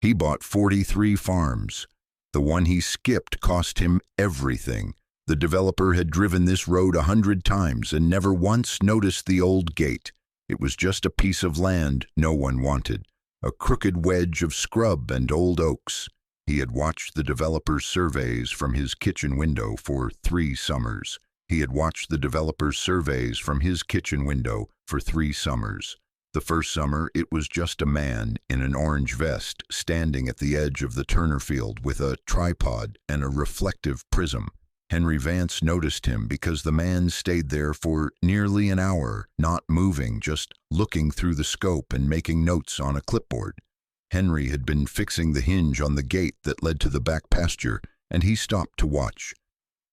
He bought 43 farms. The one he skipped cost him everything. The developer had driven this road 100 times and never once noticed the old gate. It was just a piece of land no one wanted, a crooked wedge of scrub and old oaks. He had watched the developer's surveys from his kitchen window for 3 summers. He had watched the developer's surveys from his kitchen window for 3 summers. The first summer, it was just a man in an orange vest standing at the edge of the Turner field with a tripod and a reflective prism. Henry Vance noticed him because the man stayed there for nearly an hour, not moving, just looking through the scope and making notes on a clipboard. Henry had been fixing the hinge on the gate that led to the back pasture, and he stopped to watch.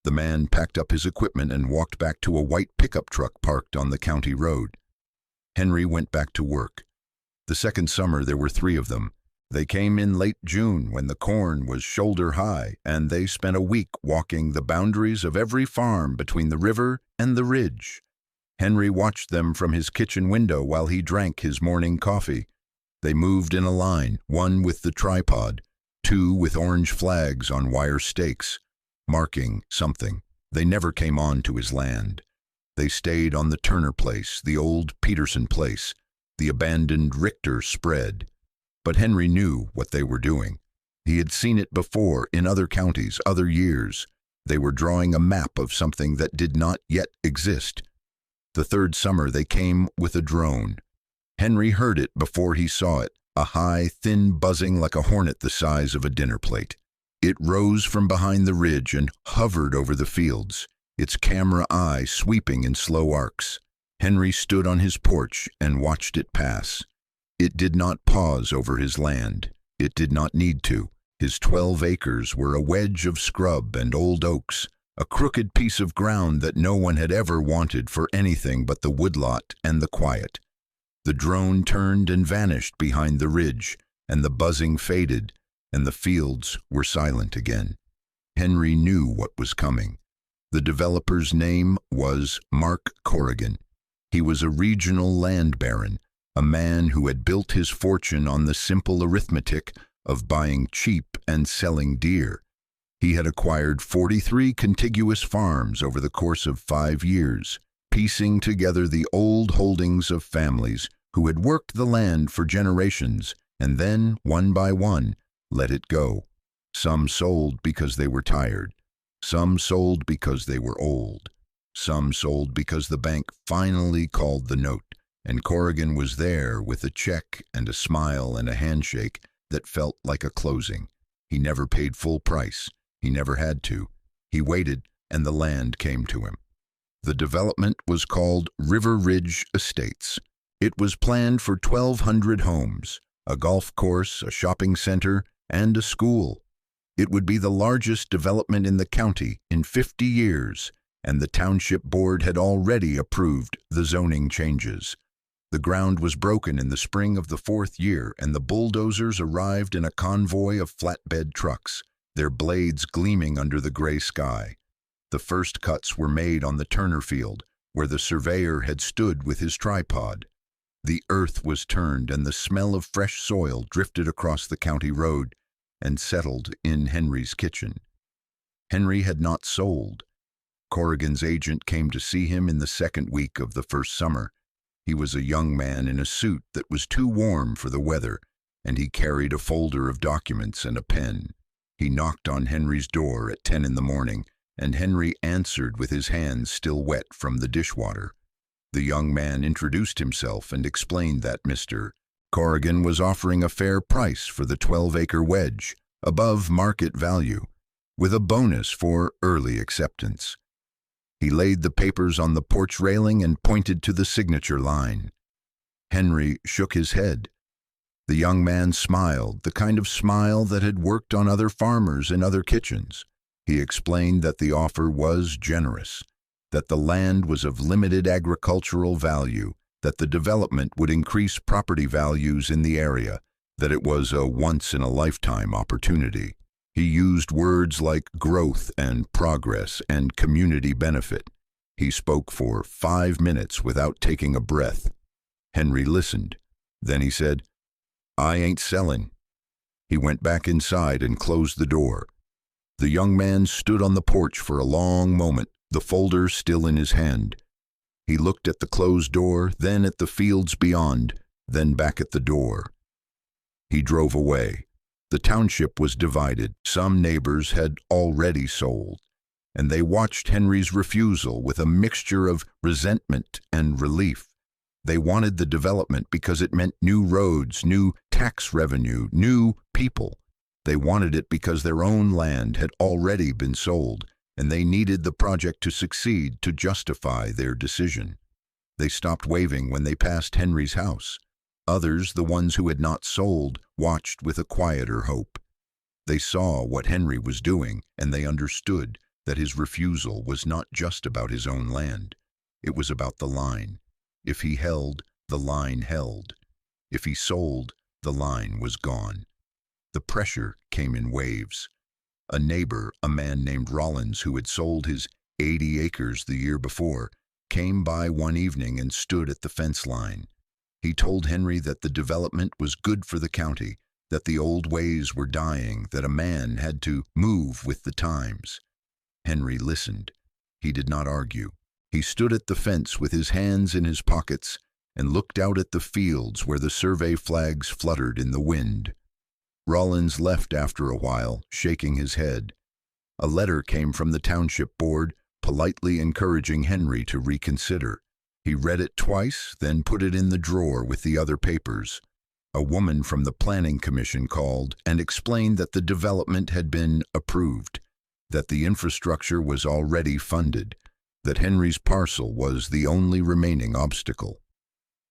The man packed up his equipment and walked back to a white pickup truck parked on the county road. Henry went back to work. The second summer there were 3 of them. They came in late June when the corn was shoulder high, and they spent a week walking the boundaries of every farm between the river and the ridge. Henry watched them from his kitchen window while he drank his morning coffee. They moved in a line, 1 with the tripod, 2 with orange flags on wire stakes, marking something. They never came on to his land. They stayed on the Turner place, the old Peterson place, the abandoned Richter spread. But Henry knew what they were doing. He had seen it before in other counties, other years. They were drawing a map of something that did not yet exist. The third summer they came with a drone. Henry heard it before he saw it, a high, thin buzzing like a hornet the size of a dinner plate. It rose from behind the ridge and hovered over the fields, its camera eye sweeping in slow arcs. Henry stood on his porch and watched it pass. It did not pause over his land. It did not need to. His 12 acres were a wedge of scrub and old oaks, a crooked piece of ground that no one had ever wanted for anything but the woodlot and the quiet. The drone turned and vanished behind the ridge, and the buzzing faded, and the fields were silent again. Henry knew what was coming. The developer's name was Mark Corrigan. He was a regional land baron, a man who had built his fortune on the simple arithmetic of buying cheap and selling dear. He had acquired 43 contiguous farms over the course of 5 years, piecing together the old holdings of families who had worked the land for generations and then, one by one, let it go. Some sold because they were tired. Some sold because they were old. Some sold because the bank finally called the note, and Corrigan was there with a check and a smile and a handshake that felt like a closing. He never paid full price. He never had to. He waited, and the land came to him. The development was called River Ridge Estates. It was planned for 1,200 homes, a golf course, a shopping center, and a school. It would be the largest development in the county in 50 years, and the township board had already approved the zoning changes. The ground was broken in the spring of the 4th year, and the bulldozers arrived in a convoy of flatbed trucks, their blades gleaming under the gray sky. The first cuts were made on the Turner field, where the surveyor had stood with his tripod. The earth was turned, and the smell of fresh soil drifted across the county road and settled in Henry's kitchen. Henry had not sold. Corrigan's agent came to see him in the 2nd week of the first summer. He was a young man in a suit that was too warm for the weather, and he carried a folder of documents and a pen. He knocked on Henry's door at 10 in the morning, and Henry answered with his hands still wet from the dishwater. The young man introduced himself and explained that Mr. Corrigan was offering a fair price for the 12-acre wedge, above market value, with a bonus for early acceptance. He laid the papers on the porch railing and pointed to the signature line. Henry shook his head. The young man smiled, the kind of smile that had worked on other farmers in other kitchens. He explained that the offer was generous, that the land was of limited agricultural value, that the development would increase property values in the area, that it was a once-in-a-lifetime opportunity. He used words like growth and progress and community benefit. He spoke for 5 minutes without taking a breath. Henry listened. Then he said, "I ain't selling." He went back inside and closed the door. The young man stood on the porch for a long moment, the folder still in his hand. He looked at the closed door, then at the fields beyond, then back at the door. He drove away. The township was divided. Some neighbors had already sold, and they watched Henry's refusal with a mixture of resentment and relief. They wanted the development because it meant new roads, new tax revenue, new people. They wanted it because their own land had already been sold, and they needed the project to succeed to justify their decision. They stopped waving when they passed Henry's house. Others, the ones who had not sold, watched with a quieter hope. They saw what Henry was doing, and they understood that his refusal was not just about his own land. It was about the line. If he held, the line held. If he sold, the line was gone. The pressure came in waves. A neighbor, a man named Rollins, who had sold his 80 acres the year before, came by one evening and stood at the fence line. He told Henry that the development was good for the county, that the old ways were dying, that a man had to move with the times. Henry listened. He did not argue. He stood at the fence with his hands in his pockets and looked out at the fields where the survey flags fluttered in the wind. Rollins left after a while, shaking his head. A letter came from the township board, politely encouraging Henry to reconsider. He read it twice, then put it in the drawer with the other papers. A woman from the planning commission called and explained that the development had been approved, that the infrastructure was already funded, that Henry's parcel was the only remaining obstacle.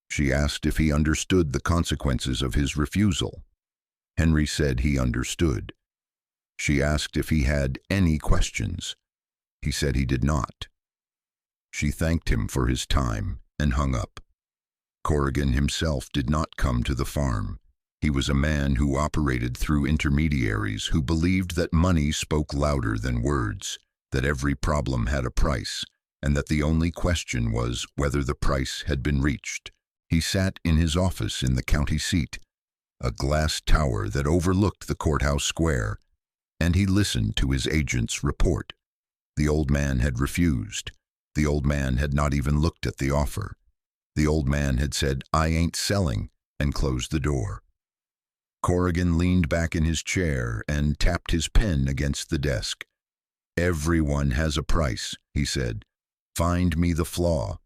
She asked if he understood the consequences of his refusal. Henry said he understood. She asked if he had any questions. He said he did not. She thanked him for his time and hung up. Corrigan himself did not come to the farm. He was a man who operated through intermediaries who believed that money spoke louder than words, that every problem had a price, and that the only question was whether the price had been reached. He sat in his office in the county seat, a glass tower that overlooked the courthouse square, and he listened to his agent's report. The old man had refused. The old man had not even looked at the offer. The old man had said, "I ain't selling," and closed the door. Corrigan leaned back in his chair and tapped his pen against the desk. "Everyone has a price," he said. "Find me the flaw."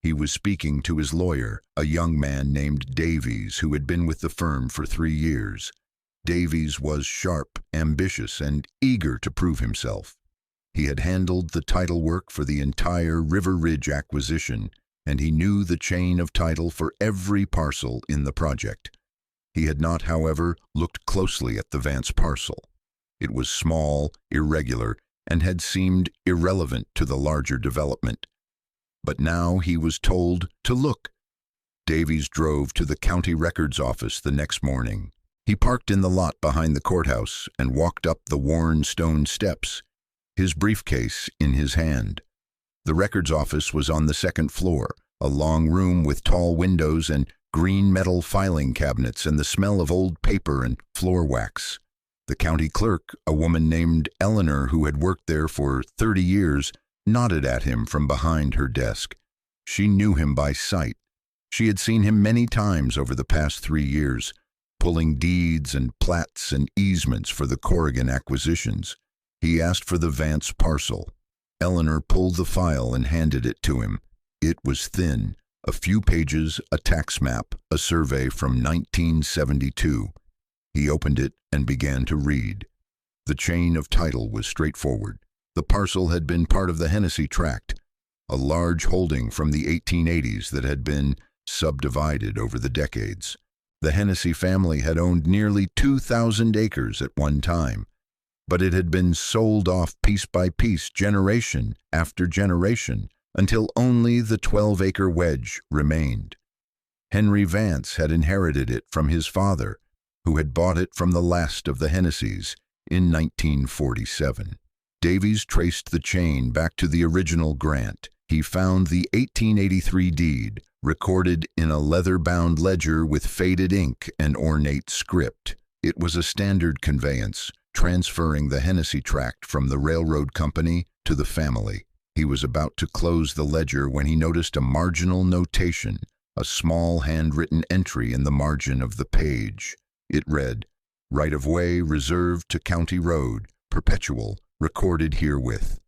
He was speaking to his lawyer, a young man named Davies, who had been with the firm for 3 years. Davies was sharp, ambitious, and eager to prove himself. He had handled the title work for the entire River Ridge acquisition, and he knew the chain of title for every parcel in the project. He had not, however, looked closely at the Vance parcel. It was small, irregular, and had seemed irrelevant to the larger development. But now he was told to look. Davies drove to the county records office the next morning. He parked in the lot behind the courthouse and walked up the worn stone steps, his briefcase in his hand. The records office was on the second floor, a long room with tall windows and green metal filing cabinets and the smell of old paper and floor wax. The county clerk, a woman named Eleanor who had worked there for 30 years, nodded at him from behind her desk. She knew him by sight. She had seen him many times over the past 3 years, pulling deeds and plats and easements for the Corrigan acquisitions. He asked for the Vance parcel. Eleanor pulled the file and handed it to him. It was thin, a few pages, a tax map, a survey from 1972. He opened it and began to read. The chain of title was straightforward. The parcel had been part of the Hennessy Tract, a large holding from the 1880s that had been subdivided over the decades. The Hennessy family had owned nearly 2,000 acres at one time, but it had been sold off piece by piece, generation after generation, until only the 12-acre wedge remained. Henry Vance had inherited it from his father, who had bought it from the last of the Hennessys in 1947. Davies traced the chain back to the original grant. He found the 1883 deed, recorded in a leather-bound ledger with faded ink and ornate script. It was a standard conveyance, transferring the Hennessy tract from the railroad company to the family. He was about to close the ledger when he noticed a marginal notation, a small handwritten entry in the margin of the page. It read, "Right-of-way reserved to County Road, perpetual, recorded herewith."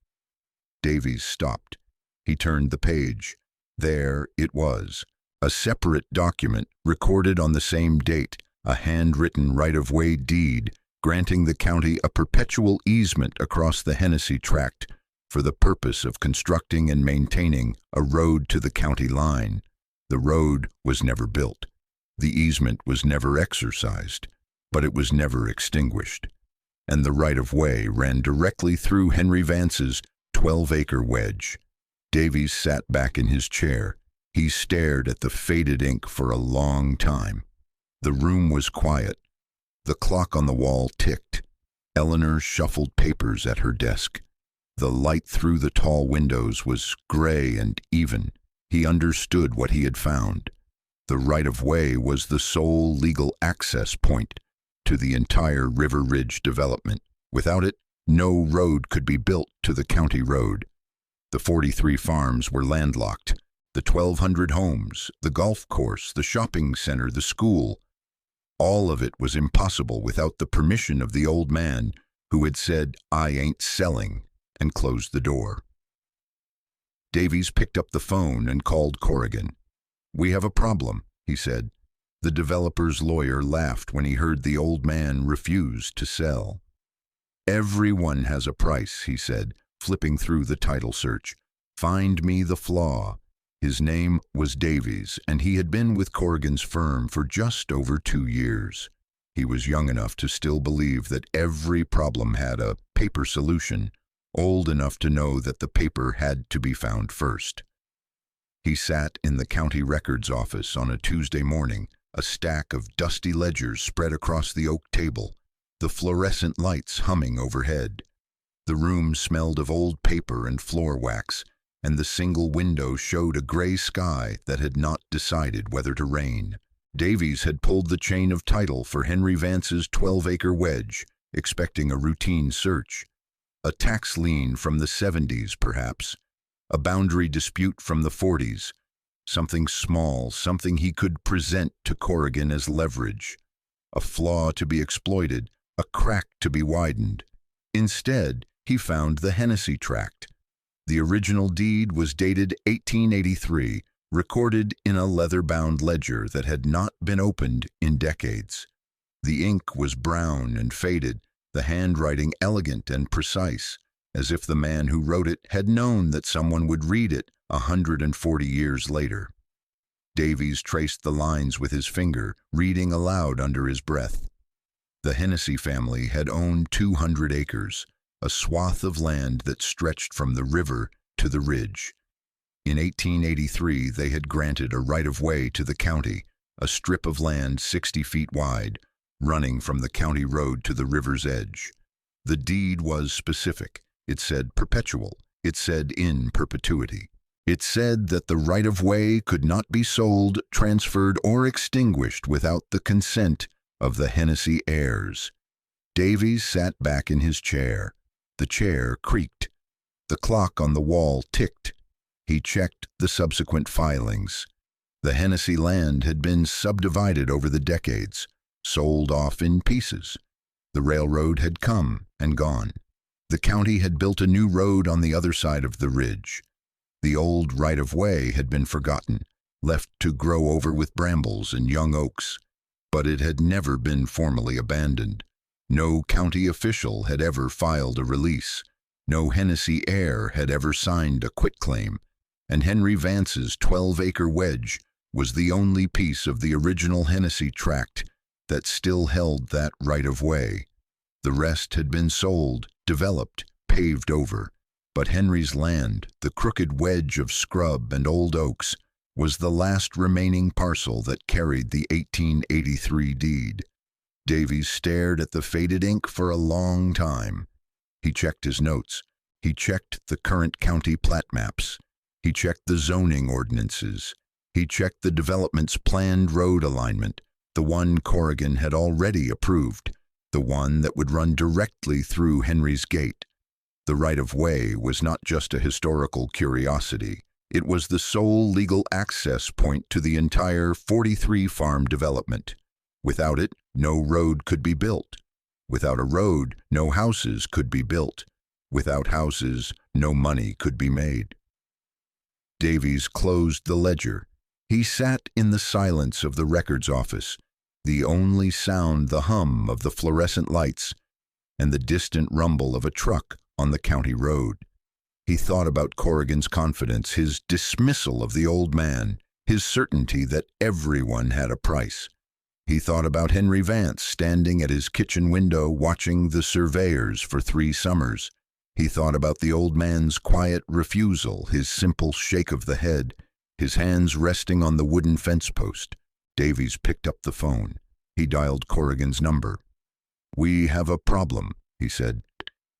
Davies stopped. He turned the page. There it was, a separate document recorded on the same date, a handwritten right-of-way deed granting the county a perpetual easement across the Hennessy tract for the purpose of constructing and maintaining a road to the county line. The road was never built. The easement was never exercised, but it was never extinguished. And the right-of-way ran directly through Henry Vance's 12-acre wedge. Davies sat back in his chair. He stared at the faded ink for a long time. The room was quiet. The clock on the wall ticked. Eleanor shuffled papers at her desk. The light through the tall windows was gray and even. He understood what he had found. The right-of-way was the sole legal access point to the entire River Ridge development. Without it, no road could be built to the county road. The 43 farms were landlocked. The 1,200 homes, the golf course, the shopping center, the school. All of it was impossible without the permission of the old man who had said, "I ain't selling," and closed the door. Davies picked up the phone and called Corrigan. "We have a problem," he said. The developer's lawyer laughed when he heard the old man refuse to sell. "Everyone has a price," he said, flipping through the title search. "Find me the flaw." His name was Davies, and he had been with Corrigan's firm for just over 2 years. He was young enough to still believe that every problem had a paper solution, old enough to know that the paper had to be found first. He sat in the county records office on a Tuesday morning, a stack of dusty ledgers spread across the oak table, the fluorescent lights humming overhead. The room smelled of old paper and floor wax, and the single window showed a gray sky that had not decided whether to rain. Davies had pulled the chain of title for Henry Vance's 12-acre wedge, expecting a routine search. A tax lien from the 70s, perhaps. A boundary dispute from the 40s. Something small, something he could present to Corrigan as leverage. A flaw to be exploited, a crack to be widened. Instead, he found the Hennessy tract. The original deed was dated 1883, recorded in a leather-bound ledger that had not been opened in decades. The ink was brown and faded, the handwriting elegant and precise, as if the man who wrote it had known that someone would read it 140 years later. Davies traced the lines with his finger, reading aloud under his breath. The Hennessy family had owned 200 acres, a swath of land that stretched from the river to the ridge. In 1883, they had granted a right-of-way to the county, a strip of land 60 feet wide, running from the county road to the river's edge. The deed was specific. It said perpetual. It said in perpetuity. It said that the right-of-way could not be sold, transferred, or extinguished without the consent of the Hennessy heirs. Davies sat back in his chair. The chair creaked. The clock on the wall ticked. He checked the subsequent filings. The Hennessy land had been subdivided over the decades, sold off in pieces. The railroad had come and gone. The county had built a new road on the other side of the ridge. The old right-of-way had been forgotten, left to grow over with brambles and young oaks. But it had never been formally abandoned. No county official had ever filed a release. No Hennessy heir had ever signed a quitclaim. And Henry Vance's 12-acre wedge was the only piece of the original Hennessy tract that still held that right-of-way. The rest had been sold, developed, paved over. But Henry's land, the crooked wedge of scrub and old oaks, was the last remaining parcel that carried the 1883 deed. Davies stared at the faded ink for a long time. He checked his notes. He checked the current county plat maps. He checked the zoning ordinances. He checked the development's planned road alignment, The one Corrigan had already approved, the one that would run directly through Henry's gate. The right-of-way was not just a historical curiosity. It was the sole legal access point to the entire 43-farm development. Without it, no road could be built. Without a road, no houses could be built. Without houses, no money could be made. Davies closed the ledger. He sat in the silence of the records office, the only sound the hum of the fluorescent lights and the distant rumble of a truck on the county road. He thought about Corrigan's confidence, his dismissal of the old man, his certainty that everyone had a price. He thought about Henry Vance standing at his kitchen window watching the surveyors for 3 summers. He thought about the old man's quiet refusal, his simple shake of the head, his hands resting on the wooden fence post. Davies picked up the phone. He dialed Corrigan's number. "We have a problem," he said.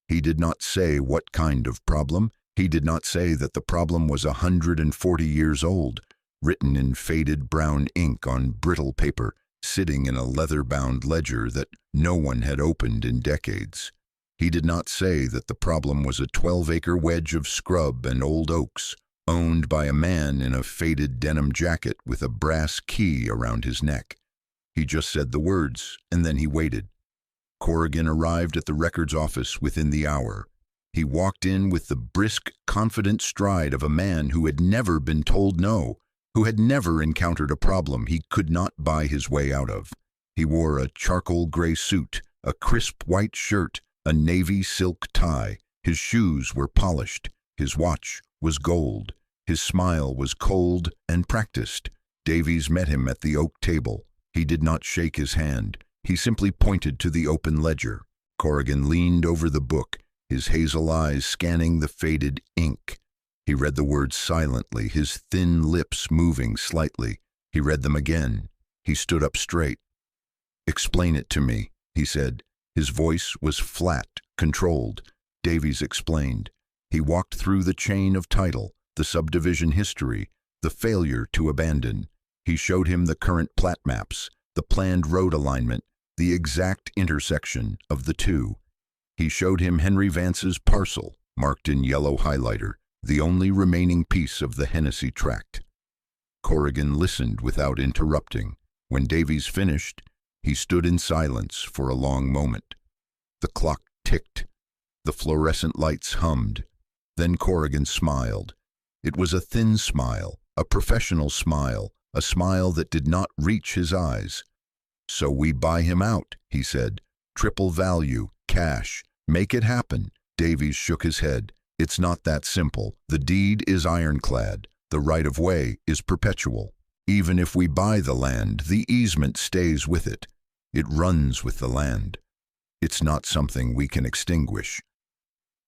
He did not say what kind of problem. He did not say that the problem was 140 years old, written in faded brown ink on brittle paper, sitting in a leather-bound ledger that no one had opened in decades. He did not say that the problem was a 12-acre wedge of scrub and old oaks, owned by a man in a faded denim jacket with a brass key around his neck. He just said the words, and then he waited. Corrigan arrived at the records office within the hour. He walked in with the brisk, confident stride of a man who had never been told no, who had never encountered a problem he could not buy his way out of. He wore a charcoal gray suit, a crisp white shirt, a navy silk tie. His shoes were polished. His watch was gold. His smile was cold and practiced. Davies met him at the oak table. He did not shake his hand. He simply pointed to the open ledger. Corrigan leaned over the book, his hazel eyes scanning the faded ink. He read the words silently, his thin lips moving slightly. He read them again. He stood up straight. "Explain it to me," he said. His voice was flat, controlled. Davies explained. He walked through the chain of title, the subdivision history, the failure to abandon. He showed him the current plat maps, the planned road alignment, the exact intersection of the two. He showed him Henry Vance's parcel, marked in yellow highlighter, the only remaining piece of the Hennessy tract. Corrigan listened without interrupting. When Davies finished, he stood in silence for a long moment. The clock ticked. The fluorescent lights hummed. Then Corrigan smiled. It was a thin smile, a professional smile, a smile that did not reach his eyes. "So we buy him out," he said. "Triple value, cash. Make it happen." Davies shook his head. "It's not that simple. The deed is ironclad. The right-of-way is perpetual. Even if we buy the land, the easement stays with it. It runs with the land. It's not something we can extinguish."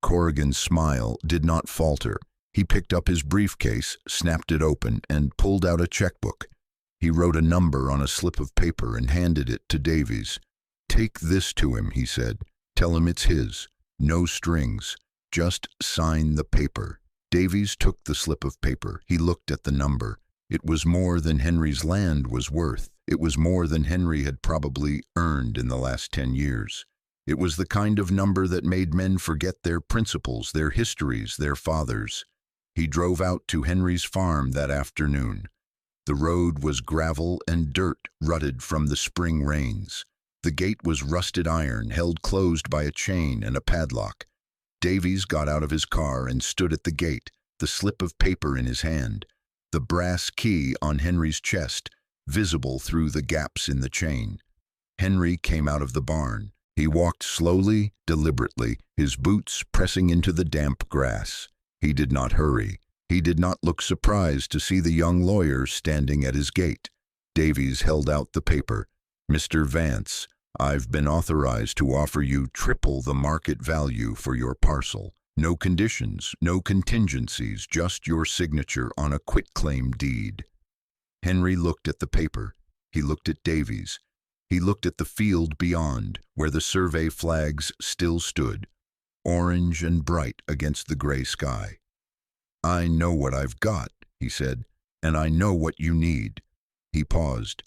Corrigan's smile did not falter. He picked up his briefcase, snapped it open, and pulled out a checkbook. He wrote a number on a slip of paper and handed it to Davies. "Take this to him," he said. "Tell him it's his. No strings. Just sign the paper." Davies took the slip of paper. He looked at the number. It was more than Henry's land was worth. It was more than Henry had probably earned in the last 10 years. It was the kind of number that made men forget their principles, their histories, their fathers. He drove out to Henry's farm that afternoon. The road was gravel and dirt rutted from the spring rains. The gate was rusted iron, held closed by a chain and a padlock. Davies got out of his car and stood at the gate, the slip of paper in his hand, the brass key on Henry's chest, visible through the gaps in the chain. Henry came out of the barn. He walked slowly, deliberately, his boots pressing into the damp grass. He did not hurry. He did not look surprised to see the young lawyer standing at his gate. Davies held out the paper. "Mr. Vance, I've been authorized to offer you triple the market value for your parcel. No conditions, no contingencies, just your signature on a quitclaim deed." Henry looked at the paper. He looked at Davies. He looked at the field beyond, where the survey flags still stood, orange and bright against the gray sky. "I know what I've got," he said, "and I know what you need." He paused.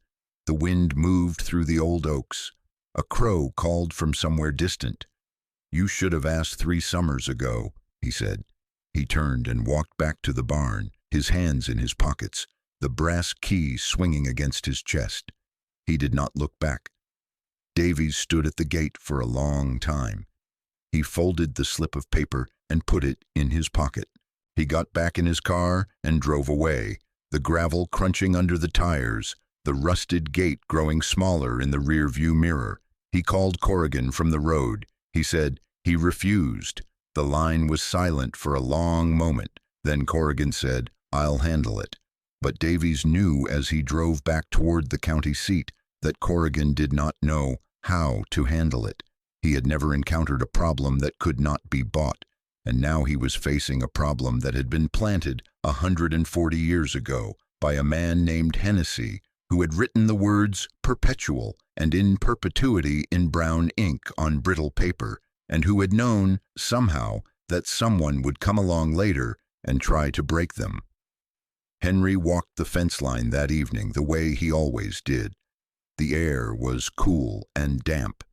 The wind moved through the old oaks. A crow called from somewhere distant. "You should have asked 3 summers ago," he said. He turned and walked back to the barn, his hands in his pockets, the brass key swinging against his chest. He did not look back. Davies stood at the gate for a long time. He folded the slip of paper and put it in his pocket. He got back in his car and drove away, the gravel crunching under the tires, the rusted gate growing smaller in the rear-view mirror. He called Corrigan from the road. He said he refused. The line was silent for a long moment. Then Corrigan said, "I'll handle it." But Davies knew as he drove back toward the county seat that Corrigan did not know how to handle it. He had never encountered a problem that could not be bought, and now he was facing a problem that had been planted 140 years ago by a man named Hennessy, who had written the words "perpetual" and "in perpetuity" in brown ink on brittle paper, and who had known, somehow, that someone would come along later and try to break them. Henry walked the fence line that evening the way he always did. The air was cool and damp.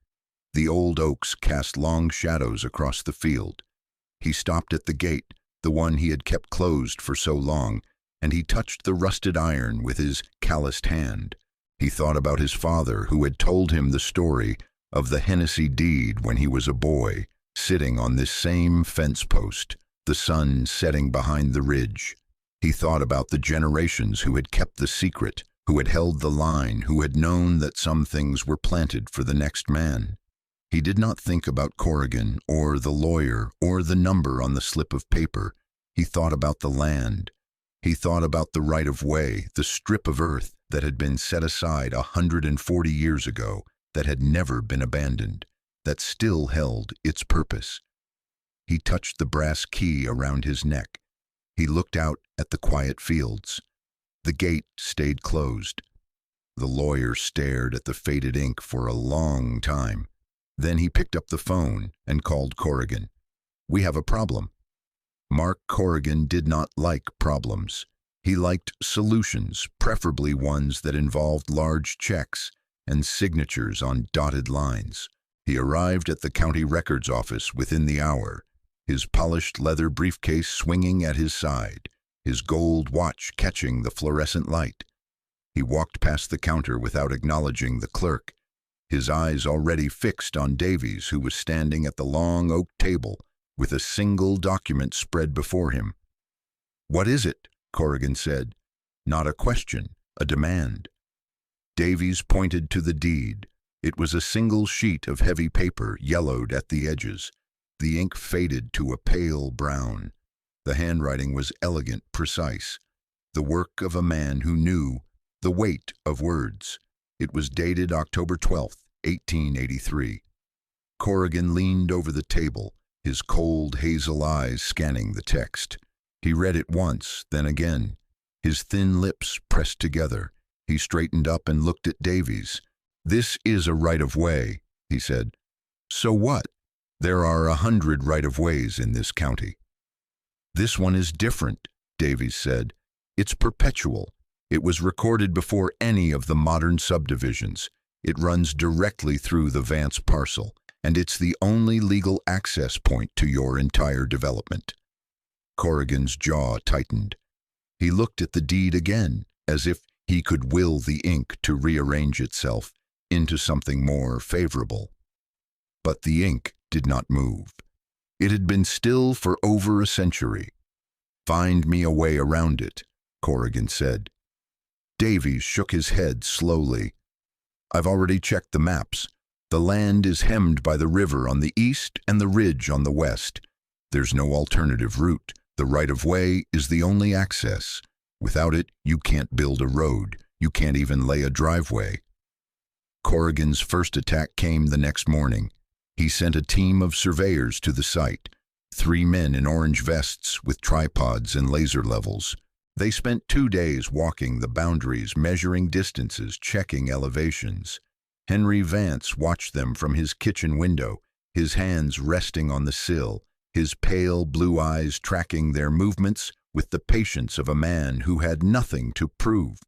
The old oaks cast long shadows across the field. He stopped at the gate, the one he had kept closed for so long, and he touched the rusted iron with his calloused hand. He thought about his father, who had told him the story of the Hennessy deed when he was a boy, sitting on this same fence post, the sun setting behind the ridge. He thought about the generations who had kept the secret, who had held the line, who had known that some things were planted for the next man. He did not think about Corrigan or the lawyer or the number on the slip of paper. He thought about the land. He thought about the right-of-way, the strip of earth that had been set aside 140 years ago, that had never been abandoned, that still held its purpose. He touched the brass key around his neck. He looked out at the quiet fields. The gate stayed closed. The lawyer stared at the faded ink for a long time. Then he picked up the phone and called Corrigan. "We have a problem." Mark Corrigan did not like problems. He liked solutions, preferably ones that involved large checks and signatures on dotted lines. He arrived at the county records office within the hour, his polished leather briefcase swinging at his side, his gold watch catching the fluorescent light. He walked past the counter without acknowledging the clerk, his eyes already fixed on Davies, who was standing at the long oak table with a single document spread before him. "What is it?" Corrigan said. Not a question, a demand. Davies pointed to the deed. It was a single sheet of heavy paper, yellowed at the edges. The ink faded to a pale brown. The handwriting was elegant, precise, the work of a man who knew the weight of words. It was dated October 12th, 1883. Corrigan leaned over the table, his cold hazel eyes scanning the text. He read it once, then again. His thin lips pressed together. He straightened up and looked at Davies. "This is a right-of-way," he said. "So what? There are 100 right-of-ways in this county." "This one is different," Davies said. "It's perpetual. It was recorded before any of the modern subdivisions. It runs directly through the Vance parcel, and it's the only legal access point to your entire development." Corrigan's jaw tightened. He looked at the deed again, as if he could will the ink to rearrange itself into something more favorable. But the ink did not move. It had been still for over a century. "Find me a way around it," Corrigan said. Davies shook his head slowly. "I've already checked the maps. The land is hemmed by the river on the east and the ridge on the west. There's no alternative route. The right-of-way is the only access. Without it, you can't build a road. You can't even lay a driveway." Corrigan's first attack came the next morning. He sent a team of surveyors to the site, 3 men in orange vests with tripods and laser levels. They spent 2 days walking the boundaries, measuring distances, checking elevations. Henry Vance watched them from his kitchen window, his hands resting on the sill, his pale blue eyes tracking their movements with the patience of a man who had nothing to prove.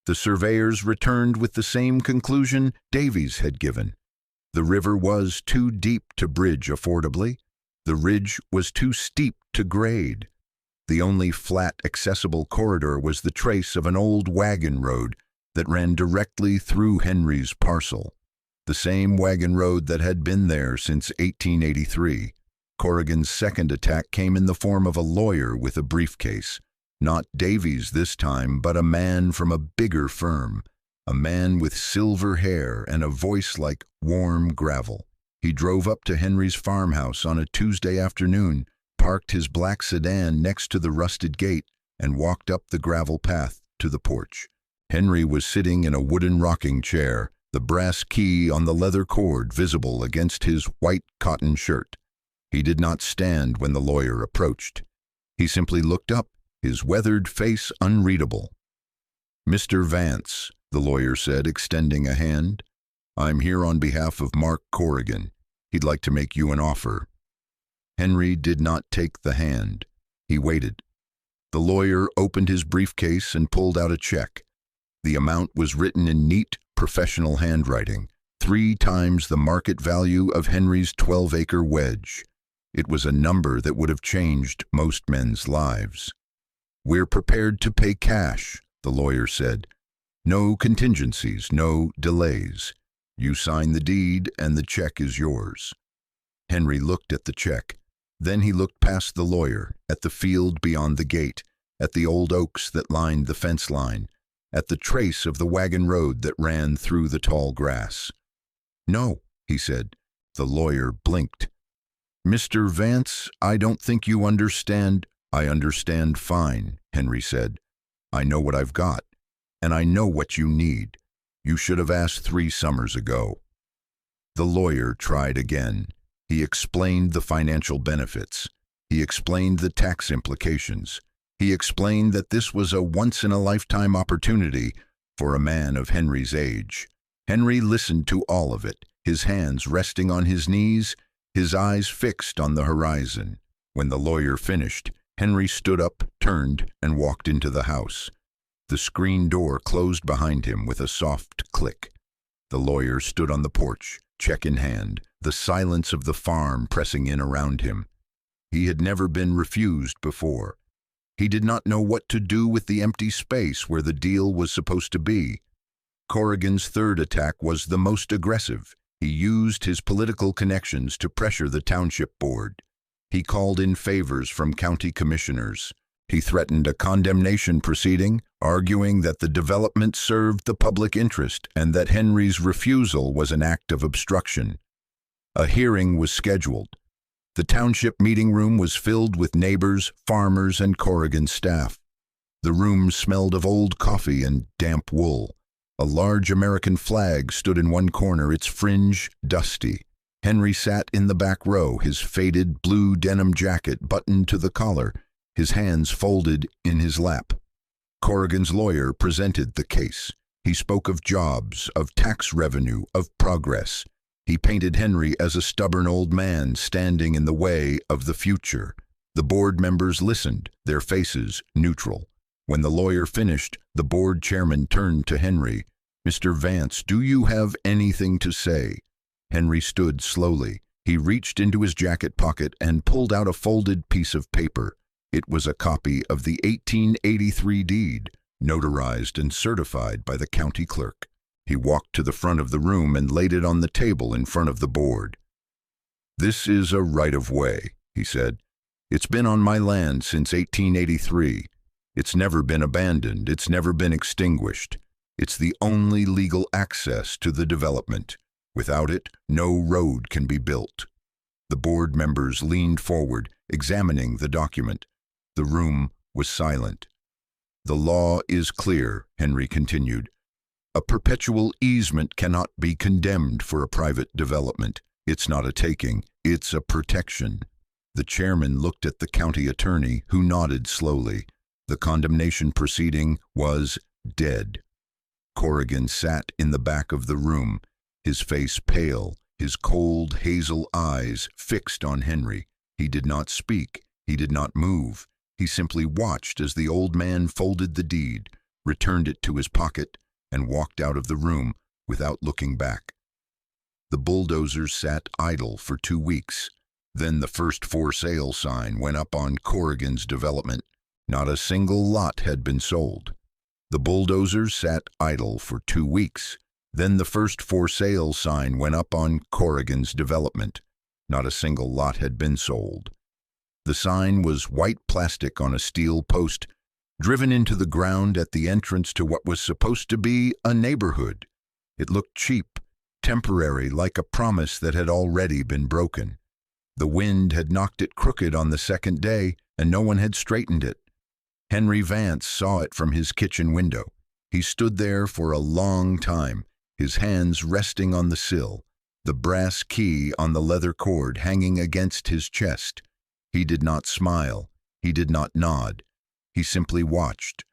The surveyors returned with the same conclusion Davies had given. The river was too deep to bridge affordably. The ridge was too steep to grade. The only flat, accessible corridor was the trace of an old wagon road that ran directly through Henry's parcel. The same wagon road that had been there since 1883. Corrigan's second attack came in the form of a lawyer with a briefcase. Not Davies this time, but a man from a bigger firm. A man with silver hair and a voice like warm gravel. He drove up to Henry's farmhouse on a Tuesday afternoon, parked his black sedan next to the rusted gate, and walked up the gravel path to the porch. Henry was sitting in a wooden rocking chair, the brass key on the leather cord visible against his white cotton shirt. He did not stand when the lawyer approached. He simply looked up, his weathered face unreadable. "Mr. Vance," the lawyer said, extending a hand. "I'm here on behalf of Mark Corrigan. He'd like to make you an offer." Henry did not take the hand. He waited. The lawyer opened his briefcase and pulled out a check. The amount was written in neat, professional handwriting, 3 times the market value of Henry's 12-acre wedge. It was a number that would have changed most men's lives. "We're prepared to pay cash," the lawyer said. "No contingencies, no delays. You sign the deed and the check is yours." Henry looked at the check. Then he looked past the lawyer, at the field beyond the gate, at the old oaks that lined the fence line, at the trace of the wagon road that ran through the tall grass. "No," he said. The lawyer blinked. "Mr. Vance, I don't think you understand." "I understand fine," Henry said. "I know what I've got, and I know what you need. You should have asked 3 summers ago." The lawyer tried again. He explained the financial benefits. He explained the tax implications. He explained that this was a once-in-a-lifetime opportunity for a man of Henry's age. Henry listened to all of it, his hands resting on his knees, his eyes fixed on the horizon. When the lawyer finished, Henry stood up, turned, and walked into the house. The screen door closed behind him with a soft click. The lawyer stood on the porch, check in hand, the silence of the farm pressing in around him. He had never been refused before. He did not know what to do with the empty space where the deal was supposed to be. Corrigan's third attack was the most aggressive. He used his political connections to pressure the township board. He called in favors from county commissioners. He threatened a condemnation proceeding, arguing that the development served the public interest and that Henry's refusal was an act of obstruction. A hearing was scheduled. The township meeting room was filled with neighbors, farmers, and Corrigan staff. The room smelled of old coffee and damp wool. A large American flag stood in one corner, its fringe dusty. Henry sat in the back row, his faded blue denim jacket buttoned to the collar, his hands folded in his lap. Corrigan's lawyer presented the case. He spoke of jobs, of tax revenue, of progress. He painted Henry as a stubborn old man standing in the way of the future. The board members listened, their faces neutral. When the lawyer finished, the board chairman turned to Henry. "Mr. Vance, do you have anything to say?" Henry stood slowly. He reached into his jacket pocket and pulled out a folded piece of paper. It was a copy of the 1883 deed, notarized and certified by the county clerk. He walked to the front of the room and laid it on the table in front of the board. "This is a right-of-way," he said. "It's been on my land since 1883. It's never been abandoned. It's never been extinguished. It's the only legal access to the development. Without it, no road can be built." The board members leaned forward, examining the document. The room was silent. "The law is clear," Henry continued. "A perpetual easement cannot be condemned for a private development. It's not a taking, it's a protection." The chairman looked at the county attorney, who nodded slowly. The condemnation proceeding was dead. Corrigan sat in the back of the room, his face pale, his cold hazel eyes fixed on Henry. He did not speak, he did not move. He simply watched as the old man folded the deed, returned it to his pocket, and walked out of the room without looking back. The bulldozers sat idle for 2 weeks. Then the first for sale sign went up on Corrigan's development. Not a single lot had been sold. The bulldozers sat idle for 2 weeks. Then the first for sale sign went up on Corrigan's development. Not a single lot had been sold. The sign was white plastic on a steel post, driven into the ground at the entrance to what was supposed to be a neighborhood. It looked cheap, temporary, like a promise that had already been broken. The wind had knocked it crooked on the second day, and no one had straightened it. Henry Vance saw it from his kitchen window. He stood there for a long time, his hands resting on the sill, the brass key on the leather cord hanging against his chest. He did not smile. He did not nod. He simply watched,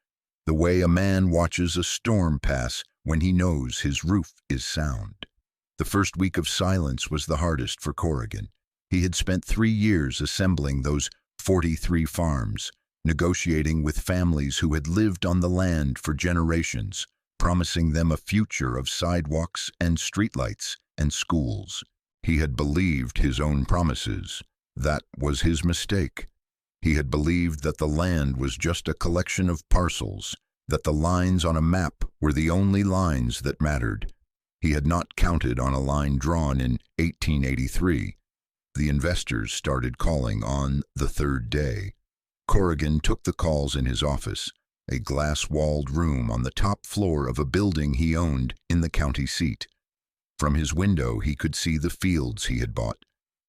the way a man watches a storm pass when he knows his roof is sound. The first week of silence was the hardest for Corrigan. He had spent 3 years assembling those 43 farms, negotiating with families who had lived on the land for generations, promising them a future of sidewalks and streetlights and schools. He had believed his own promises. That was his mistake. He had believed that the land was just a collection of parcels, that the lines on a map were the only lines that mattered. He had not counted on a line drawn in 1883. The investors started calling on the third day. Corrigan took the calls in his office, a glass-walled room on the top floor of a building he owned in the county seat. From his window he could see the fields he had bought,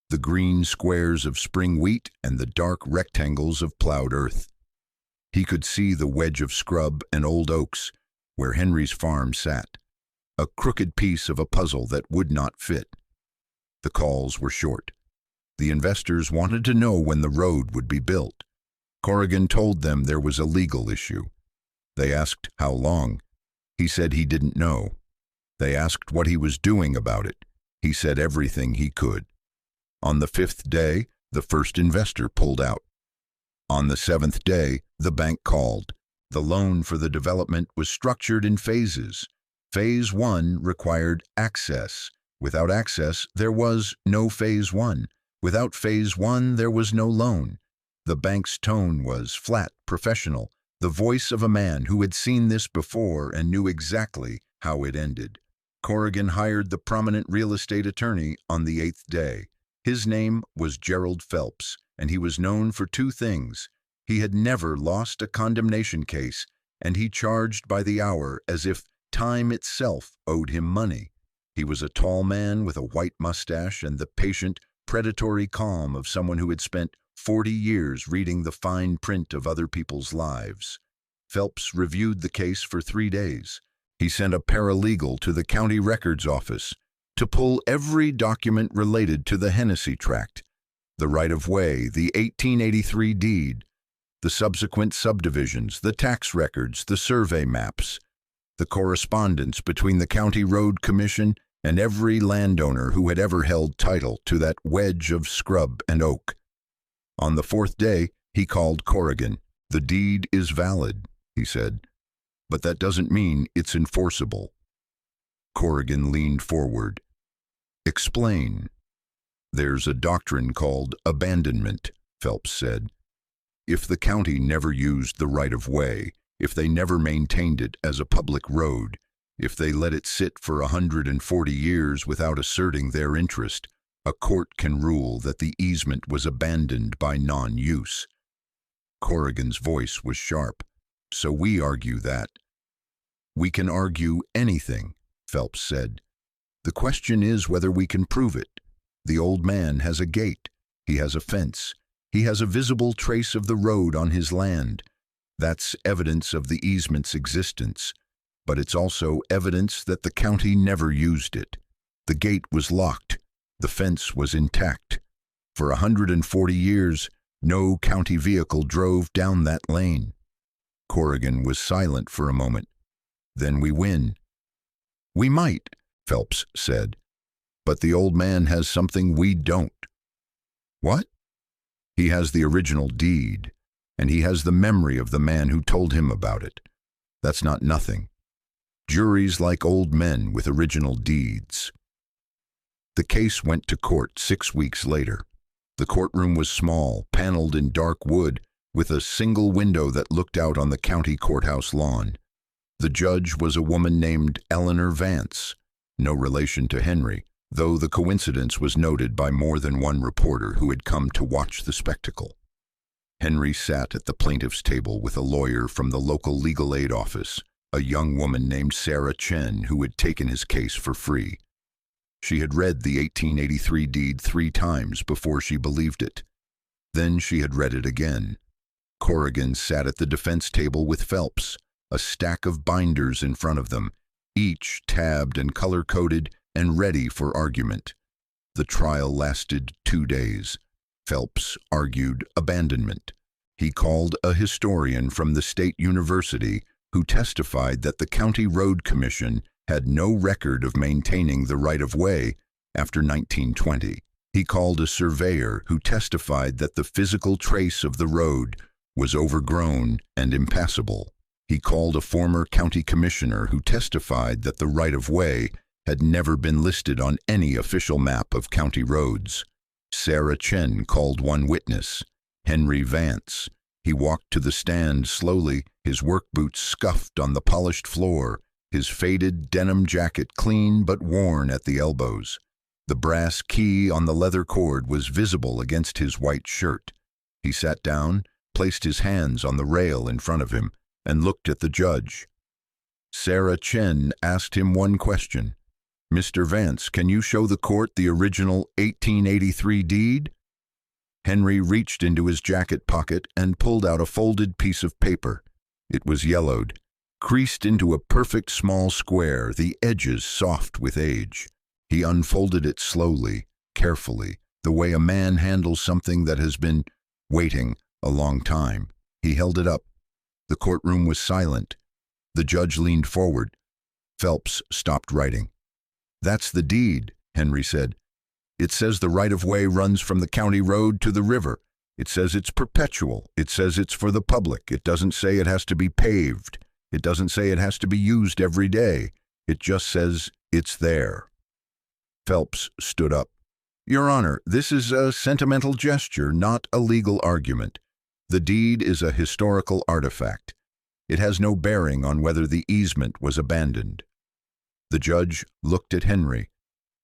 the green squares of spring wheat and the dark rectangles of plowed earth. He could see the wedge of scrub and old oaks where Henry's farm sat, a crooked piece of a puzzle that would not fit. The calls were short. The investors wanted to know when the road would be built. Corrigan told them there was a legal issue. They asked how long. He said he didn't know. They asked what he was doing about it. He said everything he could. On the 5th day, the first investor pulled out. On the 7th day, the bank called. The loan for the development was structured in phases. Phase 1 required access. Without access, there was no Phase 1. Without Phase 1, there was no loan. The bank's tone was flat, professional, the voice of a man who had seen this before and knew exactly how it ended. Corrigan hired the prominent real estate attorney on the 8th day. His name was Gerald Phelps, and he was known for 2 things. He had never lost a condemnation case, and he charged by the hour as if time itself owed him money. He was a tall man with a white mustache and the patient, predatory calm of someone who had spent 40 years reading the fine print of other people's lives. Phelps reviewed the case for 3 days. He sent a paralegal to the county records office to pull every document related to the Hennessy tract, the right-of-way, the 1883 deed, the subsequent subdivisions, the tax records, the survey maps, the correspondence between the County Road Commission and every landowner who had ever held title to that wedge of scrub and oak. On the 4th day, he called Corrigan. "The deed is valid," he said, "but that doesn't mean it's enforceable." Corrigan leaned forward. "Explain." "There's a doctrine called abandonment," Phelps said. "If the county never used the right-of-way, if they never maintained it as a public road, if they let it sit for 140 years without asserting their interest, a court can rule that the easement was abandoned by non-use." Corrigan's voice was sharp. "So we argue that." "We can argue anything," Phelps said. "The question is whether we can prove it. The old man has a gate. He has a fence. He has a visible trace of the road on his land. That's evidence of the easement's existence. But it's also evidence that the county never used it. The gate was locked. The fence was intact. For 140 years, no county vehicle drove down that lane." Corrigan was silent for a moment. "Then we win." "We might," Phelps said. "But the old man has something we don't." "What?" "He has the original deed, and he has the memory of the man who told him about it. That's not nothing. Juries like old men with original deeds. The case went to court 6 weeks later. The courtroom was small, paneled in dark wood, with a single window that looked out on the county courthouse lawn. The judge was a woman named Eleanor Vance, no relation to Henry, though the coincidence was noted by more than one reporter who had come to watch the spectacle. Henry sat at the plaintiff's table with a lawyer from the local legal aid office, a young woman named Sarah Chen, who had taken his case for free. She had read the 1883 deed 3 times before she believed it. Then she had read it again. Corrigan sat at the defense table with Phelps, a stack of binders in front of them, each tabbed and color-coded and ready for argument. The trial lasted 2 days. Phelps argued abandonment. He called a historian from the state university who testified that the County Road Commission had no record of maintaining the right-of-way after 1920. He called a surveyor who testified that the physical trace of the road was overgrown and impassable. He called a former county commissioner who testified that the right-of-way had never been listed on any official map of county roads. Sarah Chen called one witness, Henry Vance. He walked to the stand slowly, his work boots scuffed on the polished floor, his faded denim jacket clean but worn at the elbows. The brass key on the leather cord was visible against his white shirt. He sat down, placed his hands on the rail in front of him, and looked at the judge. Sarah Chen asked him one question. "Mr. Vance, can you show the court the original 1883 deed?" Henry reached into his jacket pocket and pulled out a folded piece of paper. It was yellowed, creased into a perfect small square, the edges soft with age. He unfolded it slowly, carefully, the way a man handles something that has been waiting a long time. He held it up. The courtroom was silent. The judge leaned forward. Phelps stopped writing. "That's the deed," Henry said. "It says the right-of-way runs from the county road to the river. It says it's perpetual. It says it's for the public. It doesn't say it has to be paved. It doesn't say it has to be used every day. It just says it's there." Phelps stood up. "Your Honor, this is a sentimental gesture, not a legal argument. The deed is a historical artifact. It has no bearing on whether the easement was abandoned." The judge looked at Henry.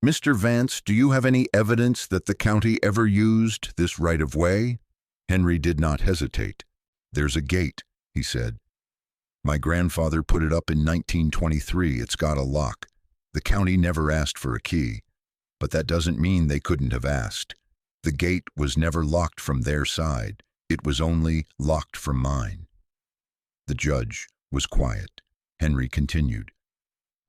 "Mr. Vance, do you have any evidence that the county ever used this right-of-way?" Henry did not hesitate. "There's a gate," he said. "My grandfather put it up in 1923. It's got a lock. The county never asked for a key. But that doesn't mean they couldn't have asked. The gate was never locked from their side. It was only locked from mine." The judge was quiet. Henry continued.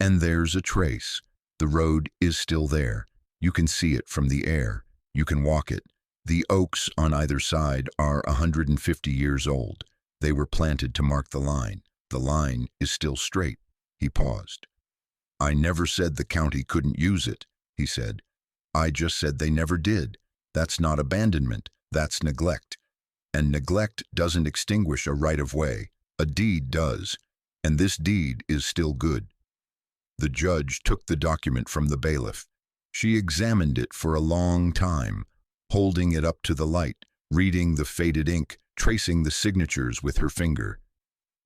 "And there's a trace. The road is still there. You can see it from the air. You can walk it. The oaks on either side are 150 years old. They were planted to mark the line. The line is still straight." He paused. "I never said the county couldn't use it," he said. "I just said they never did. That's not abandonment. That's neglect. And neglect doesn't extinguish a right-of-way. A deed does. And this deed is still good." The judge took the document from the bailiff. She examined it for a long time, holding it up to the light, reading the faded ink, tracing the signatures with her finger.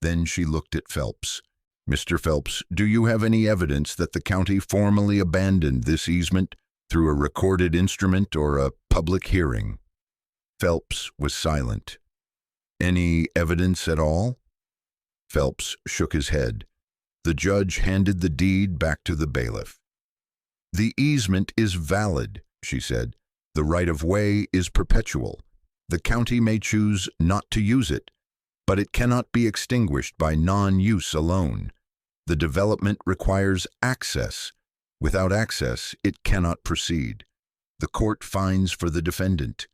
Then she looked at Phelps. "Mr. Phelps, do you have any evidence that the county formally abandoned this easement through a recorded instrument or a public hearing?" Phelps was silent. "Any evidence at all?" Phelps shook his head. The judge handed the deed back to the bailiff. "The easement is valid," she said. "The right-of-way is perpetual. The county may choose not to use it, but it cannot be extinguished by non-use alone. The development requires access. Without access, it cannot proceed. The court finds for the defendant."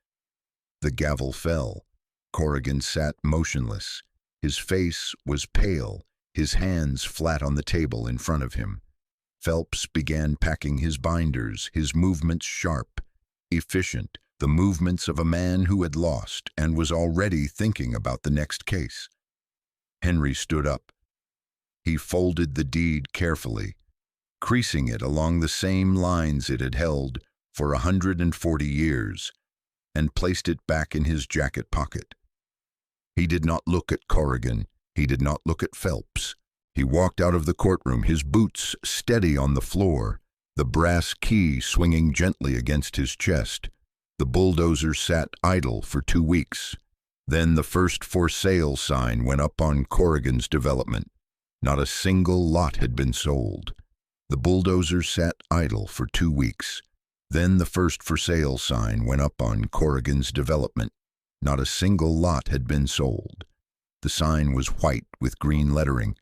The gavel fell. Corrigan sat motionless. His face was pale, his hands flat on the table in front of him. Phelps began packing his binders, his movements sharp, efficient, the movements of a man who had lost and was already thinking about the next case. Henry stood up. He folded the deed carefully, creasing it along the same lines it had held for 140 years, and placed it back in his jacket pocket. He did not look at Corrigan. He did not look at Phelps. He walked out of the courtroom, his boots steady on the floor, the brass key swinging gently against his chest. The bulldozer sat idle for 2 weeks. Then the first for sale sign went up on Corrigan's development. Not a single lot had been sold. The bulldozer sat idle for 2 weeks. Then the first for sale sign went up on Corrigan's development. Not a single lot had been sold. The sign was white with green lettering,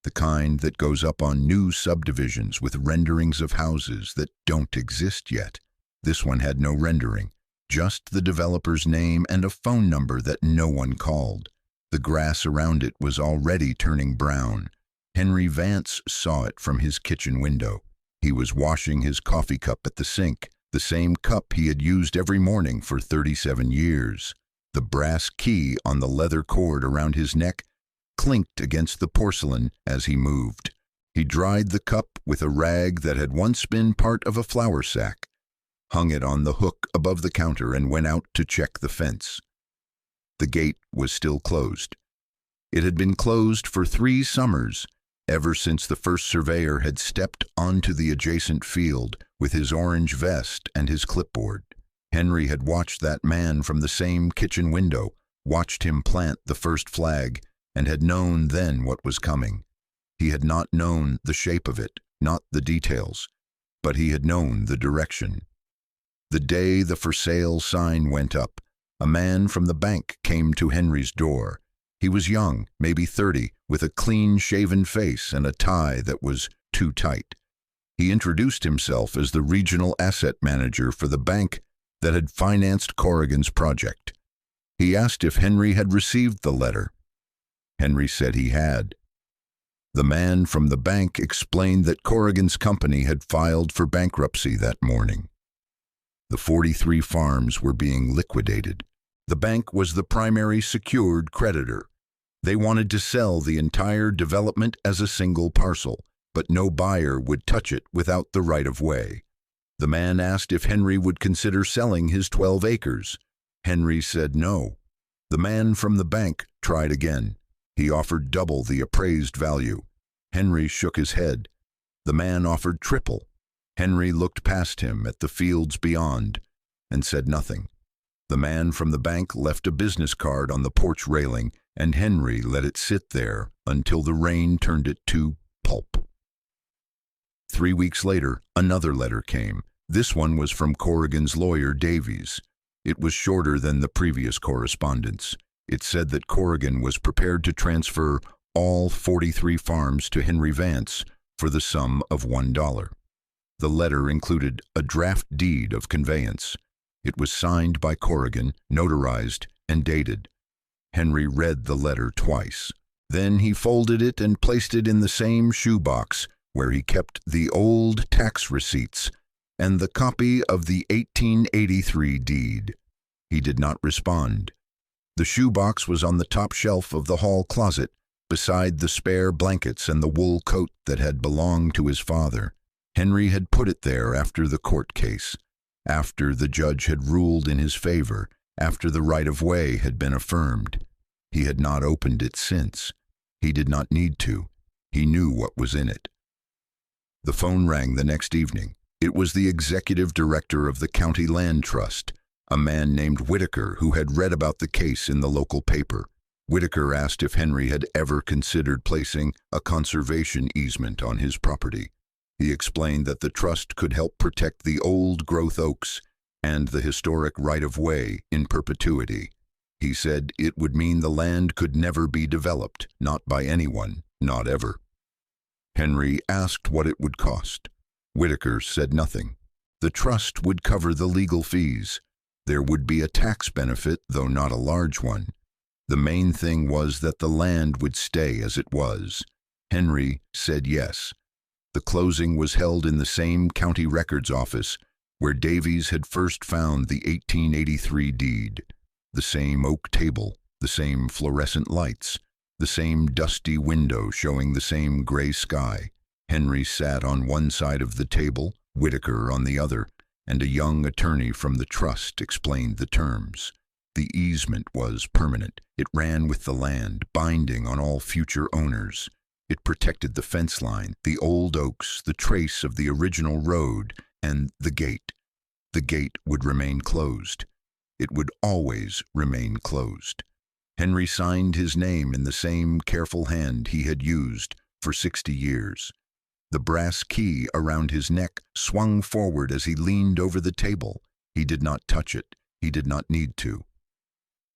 the kind that goes up on new subdivisions with renderings of houses that don't exist yet. This one had no rendering, just the developer's name and a phone number that no one called. The grass around it was already turning brown. Henry Vance saw it from his kitchen window. He was washing his coffee cup at the sink, the same cup he had used every morning for 37 years. The brass key on the leather cord around his neck clinked against the porcelain as he moved. He dried the cup with a rag that had once been part of a flour sack, hung it on the hook above the counter, and went out to check the fence. The gate was still closed. It had been closed for 3 summers, ever since the first surveyor had stepped onto the adjacent field with his orange vest and his clipboard. Henry had watched that man from the same kitchen window, watched him plant the first flag, and had known then what was coming. He had not known the shape of it, not the details, but he had known the direction. The day the for sale sign went up, a man from the bank came to Henry's door. He was young, maybe 30, with a clean-shaven face and a tie that was too tight. He introduced himself as the regional asset manager for the bank that had financed Corrigan's project. He asked if Henry had received the letter. Henry said he had. The man from the bank explained that Corrigan's company had filed for bankruptcy that morning. The 43 farms were being liquidated. The bank was the primary secured creditor. They wanted to sell the entire development as a single parcel, but no buyer would touch it without the right-of-way. The man asked if Henry would consider selling his 12 acres. Henry said no. The man from the bank tried again. He offered double the appraised value. Henry shook his head. The man offered triple. Henry looked past him at the fields beyond and said nothing. The man from the bank left a business card on the porch railing, and Henry let it sit there until the rain turned it to pulp. 3 weeks later, another letter came. This one was from Corrigan's lawyer, Davies. It was shorter than the previous correspondence. It said that Corrigan was prepared to transfer all 43 farms to Henry Vance for the sum of $1. The letter included a draft deed of conveyance. It was signed by Corrigan, notarized, and dated. Henry read the letter twice. Then he folded it and placed it in the same shoebox where he kept the old tax receipts and the copy of the 1883 deed. He did not respond. The shoebox was on the top shelf of the hall closet, beside the spare blankets and the wool coat that had belonged to his father. Henry had put it there after the court case, after the judge had ruled in his favor, after the right-of-way had been affirmed. He had not opened it since. He did not need to. He knew what was in it. The phone rang the next evening. It was the executive director of the county land trust, a man named Whitaker, who had read about the case in the local paper. Whitaker asked if Henry had ever considered placing a conservation easement on his property. He explained that the trust could help protect the old-growth oaks and the historic right-of-way in perpetuity. He said it would mean the land could never be developed, not by anyone, not ever. Henry asked what it would cost. Whitaker said nothing. The trust would cover the legal fees. There would be a tax benefit, though not a large one. The main thing was that the land would stay as it was. Henry said yes. The closing was held in the same county records office where Davies had first found the 1883 deed. The same oak table, the same fluorescent lights, the same dusty window showing the same gray sky. Henry sat on one side of the table, Whitaker on the other, and a young attorney from the trust explained the terms. The easement was permanent. It ran with the land, binding on all future owners. It protected the fence line, the old oaks, the trace of the original road, and the gate. The gate would remain closed. It would always remain closed. Henry signed his name in the same careful hand he had used for 60 years. The brass key around his neck swung forward as he leaned over the table. He did not touch it. He did not need to.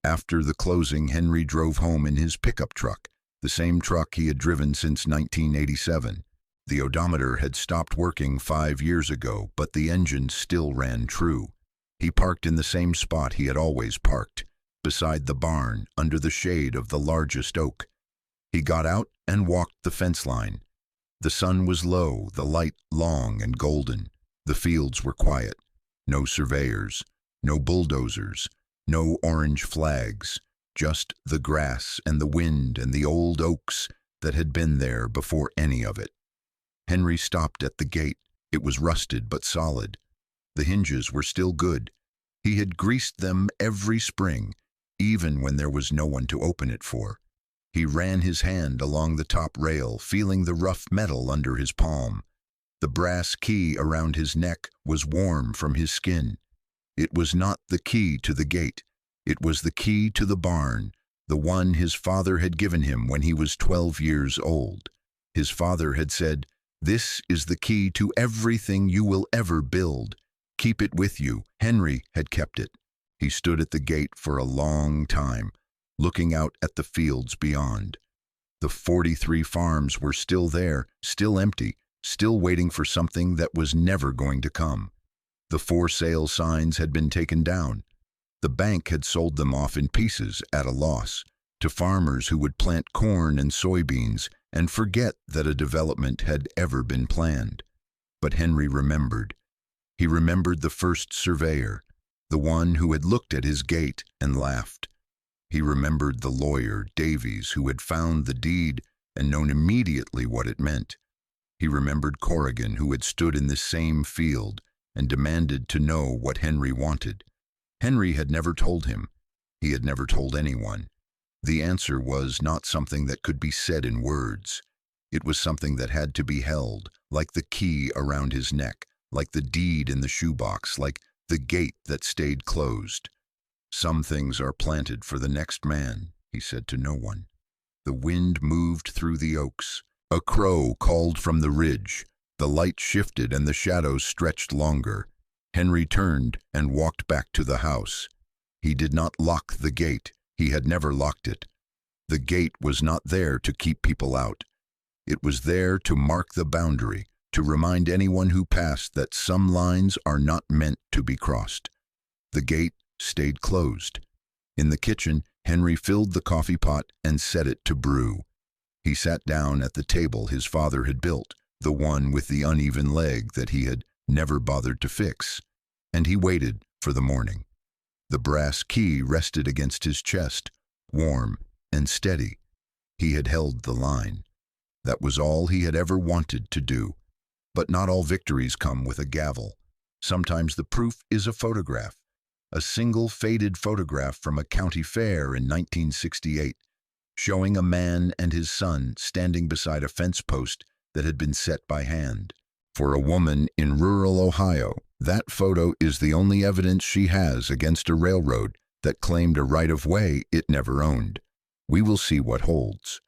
After the closing, Henry drove home in his pickup truck, the same truck he had driven since 1987. The odometer had stopped working 5 years ago, but the engine still ran true. He parked in the same spot he had always parked, beside the barn, under the shade of the largest oak. He got out and walked the fence line. The sun was low, the light long and golden. The fields were quiet. No surveyors, no bulldozers, no orange flags, just the grass and the wind and the old oaks that had been there before any of it. Henry stopped at the gate. It was rusted but solid. The hinges were still good. He had greased them every spring, even when there was no one to open it for. He ran his hand along the top rail, feeling the rough metal under his palm. The brass key around his neck was warm from his skin. It was not the key to the gate. It was the key to the barn, the one his father had given him when he was 12 years old. His father had said, "This is the key to everything you will ever build. Keep it with you." Henry had kept it. He stood at the gate for a long time, looking out at the fields beyond. The 43 farms were still there, still empty, still waiting for something that was never going to come. The for sale signs had been taken down. The bank had sold them off in pieces at a loss to farmers who would plant corn and soybeans and forget that a development had ever been planned. But Henry remembered. He remembered the first surveyor, the one who had looked at his gate and laughed. He remembered the lawyer, Davies, who had found the deed and known immediately what it meant. He remembered Corrigan, who had stood in this same field and demanded to know what Henry wanted. Henry had never told him. He had never told anyone. The answer was not something that could be said in words. It was something that had to be held, like the key around his neck, like the deed in the shoebox, like the gate that stayed closed. "Some things are planted for the next man," he said to no one. The wind moved through the oaks. A crow called from the ridge. The light shifted and the shadows stretched longer. Henry turned and walked back to the house. He did not lock the gate. He had never locked it. The gate was not there to keep people out. It was there to mark the boundary, to remind anyone who passed that some lines are not meant to be crossed. The gate stayed closed. In the kitchen, Henry filled the coffee pot and set it to brew. He sat down at the table his father had built, the one with the uneven leg that he had never bothered to fix, and he waited for the morning. The brass key rested against his chest, warm and steady. He had held the line. That was all he had ever wanted to do. But not all victories come with a gavel. Sometimes the proof is a photograph, a single faded photograph from a county fair in 1968, showing a man and his son standing beside a fence post that had been set by hand. For a woman in rural Ohio, that photo is the only evidence she has against a railroad that claimed a right-of-way it never owned. We will see what holds.